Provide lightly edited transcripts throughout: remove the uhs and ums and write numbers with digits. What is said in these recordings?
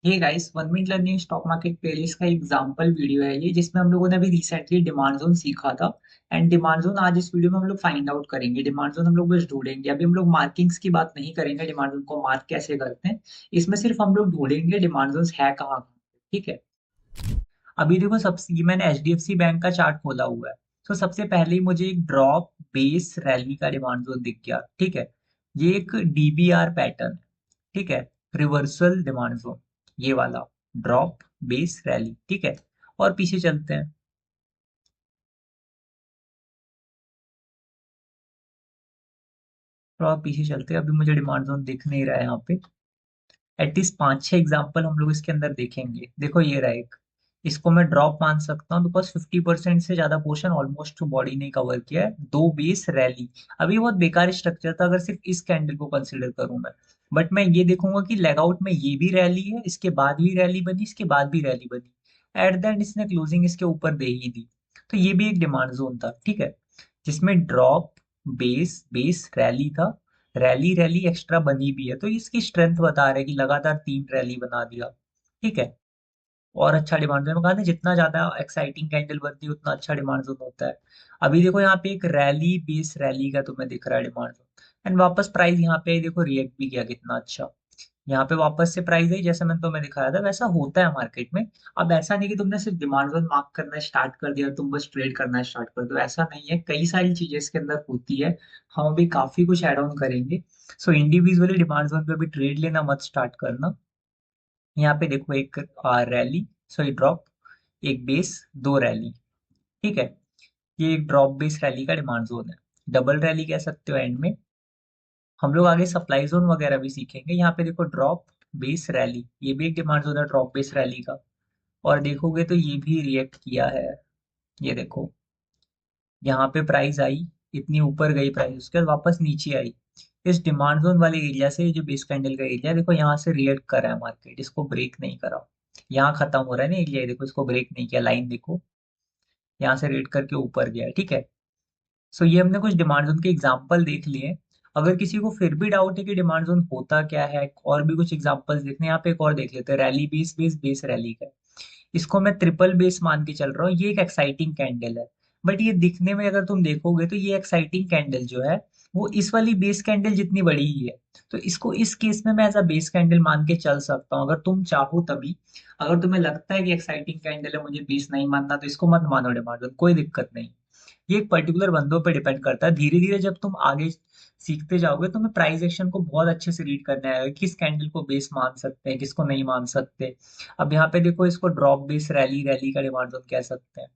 हे guys, 1 minute learning stock market playlist का example video है ये, जिसमें हम लोगों ने अभी रिसेंटली डिमांड जोन सीखा था। एंड डिमांड जोन आज इस वीडियो में हम लोग फाइंड आउट करेंगे। डिमांड जोन हम लोग बस ढूंढेंगे, अभी हम लोग मार्किंग्स की बात नहीं करेंगे। डिमांड जोन को मार्क कैसे करते हैं, इसमें सिर्फ हम लोग ढूंढेंगे डिमांड जोन है कहाँ। ठीक है। अभी देखो, सबसे ये मैंने एचडीएफसी बैंक का चार्ट खोला हुआ है। तो सबसे पहले ही मुझे एक ड्रॉप बेस रैली का डिमांड जोन दिख गया। ठीक है। ये एक डीबीआर पैटर्न। ठीक है। रिवर्सल डिमांड जोन, ये वाला ड्रॉप बेस रैली। ठीक है। और पीछे चलते हैं, थोड़ा पीछे चलते हैं। अभी मुझे डिमांड जोन दिख नहीं रहा है यहाँ पे। एटलीस्ट 5-6 एग्जाम्पल हम लोग इसके अंदर देखेंगे। देखो, ये रहा एक। इसको मैं ड्रॉप मान सकता हूँ बिकॉज 50% से ज्यादा पोर्शन ऑलमोस्ट बॉडी ने कवर किया है। दो बेस रैली। अभी बहुत बेकार स्ट्रक्चर था अगर सिर्फ इस कैंडल को कंसिडर करूं मैं। बट मैं ये देखूंगा कि लेग आउट में ये भी रैली है, इसके बाद भी रैली बनी, इसके बाद भी रैली बनी। एट द एंड इसने क्लोजिंग इसके ऊपर दे ही दी। तो ये भी एक डिमांड जोन था। ठीक है। जिसमें ड्रॉप बेस बेस रैली था। रैली रैली एक्स्ट्रा बनी भी है, तो इसकी स्ट्रेंथ बता रहे हैं कि लगातार 3 रैली बना दिया। ठीक है। और अच्छा डिमांड जोन कहा था, जितना ज्यादा एक्साइटिंग कैंडल बनती है उतना अच्छा डिमांड जोन होता है। अभी देखो, यहाँ पे एक रैली बेस रैली का तुम्हें दिख रहा है डिमांड जोन। एंड वापस प्राइस यहाँ पे देखो रिएक्ट भी किया कितना अच्छा। यहाँ पे वापस से प्राइस है, जैसे मैंने तुम्हें दिखाया था वैसा होता है मार्केट में। अब ऐसा नहीं कि तुमने सिर्फ डिमांड जोन मार्क करना स्टार्ट कर दिया, तुम बस ट्रेड करना स्टार्ट कर दो, ऐसा नहीं है। कई सारी चीजें इसके अंदर होती है। हम अभी काफी कुछ ऐड ऑन करेंगे। सो इंडिविजुअली डिमांड जोन पे भी ट्रेड लेना मत स्टार्ट करना। यहाँ पे देखो, एक रैली, सॉरी ड्रॉप, एक बेस, दो रैली। ठीक है। ये एक ड्रॉप बेस रैली का डिमांड जोन है। डबल रैली कह सकते हो एंड में। हम लोग आगे सप्लाई जोन वगैरह भी सीखेंगे। यहाँ पे देखो, ड्रॉप बेस रैली, ये भी एक डिमांड जोन है ड्रॉप बेस रैली का। और देखोगे तो ये भी रिएक्ट किया है। ये देखो, यहाँ पे प्राइस आई, इतनी ऊपर गई प्राइस, उसके बाद वापस नीचे आई। इस डिमांड जोन वाले एरिया से, जो बेस कैंडल का एरिया देखो, यहाँ से रिएक्ट करा है मार्केट, इसको ब्रेक नहीं करा। यहाँ खत्म हो रहा है ना एरिया, देखो इसको ब्रेक नहीं किया, लाइन देखो। यहाँ से रेट करके ऊपर गया है। ठीक है। सो ये हमने कुछ डिमांड जोन के एग्जांपल देख लिए। अगर किसी को फिर भी डाउट है कि डिमांड जोन होता क्या है, और भी कुछ एग्जांपल्स देखने, यहाँ पे एक और देख लेते हैं, rally base base base rally का। इसको मैं ट्रिपल बेस मान के चल रहा हूँ। ये एक एक्साइटिंग कैंडल है। बट ये दिखने में अगर तुम देखोगे तो ये एक्साइटिंग कैंडल जो है, वो इस वाली बेस कैंडल जितनी बड़ी ही है। तो इसको इस केस में मैं एज अ बेस कैंडल मान के चल सकता हूँ, अगर तुम चाहो तभी। अगर तुम्हें लगता है कि एक्साइटिंग कैंडल है, मुझे बेस नहीं मानना, तो इसको मत मानो डिमांड, कोई दिक्कत नहीं। ये एक पर्टिकुलर बंदों पे डिपेंड करता है। धीरे धीरे जब तुम आगे सीखते जाओगे तो तुम्हें प्राइस एक्शन को बहुत अच्छे से रीड करना है, किस कैंडल को बेस मान सकते हैं, किसको नहीं मान सकते। अब यहाँ पे देखो, इसको ड्रॉप बेस रैली रैली का डिमांड जोन कह सकते हैं।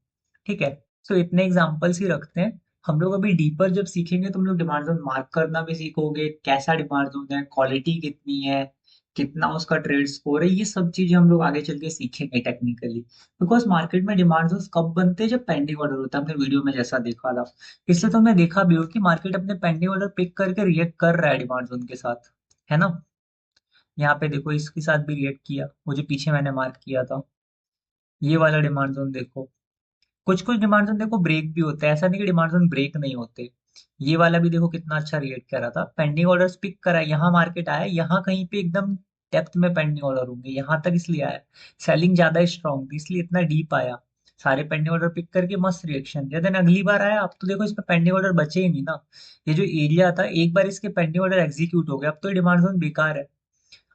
ठीक है। सो इतने एग्जांपल्स ही रखते हैं। हम लोग अभी डीपर जब सीखेंगे, तुम लोग डिमांड जोन मार्क करना भी सीखोगे, कैसा डिमांड जोन है, क्वालिटी कितनी है, कितना उसका ट्रेड स्कोर है, ये सब चीजें हम लोग आगे चल के सीखेंगे टेक्निकली। बिकॉज मार्केट में डिमांड जोन कब बनते हैं, जब पेंडिंग ऑर्डर होता है, हमने वीडियो में जैसा देखा था। इसलिए तुमने देखा भी हो कि मार्केट अपने पेंडिंग ऑर्डर पिक करके रिएक्ट कर रहा है डिमांड जोन के साथ, है ना। यहाँ पे देखो, इसके साथ भी रिएक्ट किया, वो जो पीछे मैंने मार्क किया था। ये वाला डिमांड जोन देखो, कुछ कुछ डिमांड जोन देखो ब्रेक भी होते हैं, ऐसा नहीं कि डिमांड जोन ब्रेक नहीं होते। ये वाला भी देखो कितना अच्छा रिएक्ट करा था, पेंडिंग ऑर्डर्स पिक करा, यहाँ मार्केट आया, यहाँ कहीं पे एकदम डेप्थ में पेंडिंग ऑर्डर होंगे, यहाँ तक इसलिए आया। सेलिंग ज्यादा स्ट्रांग थी इसलिए इतना डीप आया। सारे पेंडिंग ऑर्डर पिक करके मस्त रिएक्शन दिया, देन अगली बार आया, अब तो देखो इसमें पेंडिंग ऑर्डर बचे ही नहीं ना। ये जो एरिया था, एक बार इसके पेंडिंग ऑर्डर एग्जीक्यूट हो गया, अब तो डिमांड जोन बेकार है।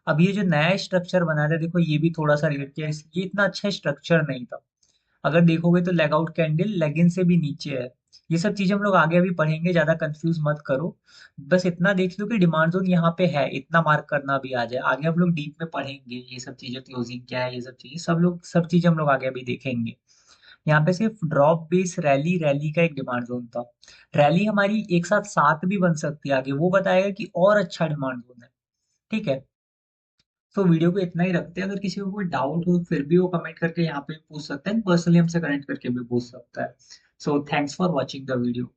अब ये जो नया स्ट्रक्चर बना था देखो, ये भी थोड़ा सा रिएक्ट किया, ये इतना अच्छा स्ट्रक्चर नहीं था। अगर देखोगे तो लेग आउट कैंडल लेगिन से भी नीचे है। ये सब चीजें हम लोग आगे अभी पढ़ेंगे, ज्यादा कंफ्यूज मत करो। बस इतना देख लो कि डिमांड जोन यहाँ पे है, इतना मार्क करना भी आ जाए। आगे हम लोग डीप में पढ़ेंगे ये सब चीजें, क्लोजिंग क्या है, ये सब चीजें सब चीजें हम लोग आगे अभी देखेंगे। यहाँ पे सिर्फ ड्रॉप बेस रैली रैली का एक डिमांड जोन था। रैली हमारी एक साथ सात भी बन सकती है आगे, वो बताएगा कि और अच्छा डिमांड जोन है। ठीक है। तो वीडियो को इतना ही रखते हैं। अगर किसी को कोई डाउट हो फिर भी वो कमेंट करके यहाँ पे पूछ सकते हैं, पर्सनली हमसे कनेक्ट करके भी पूछ सकता है। So thanks for watching the video.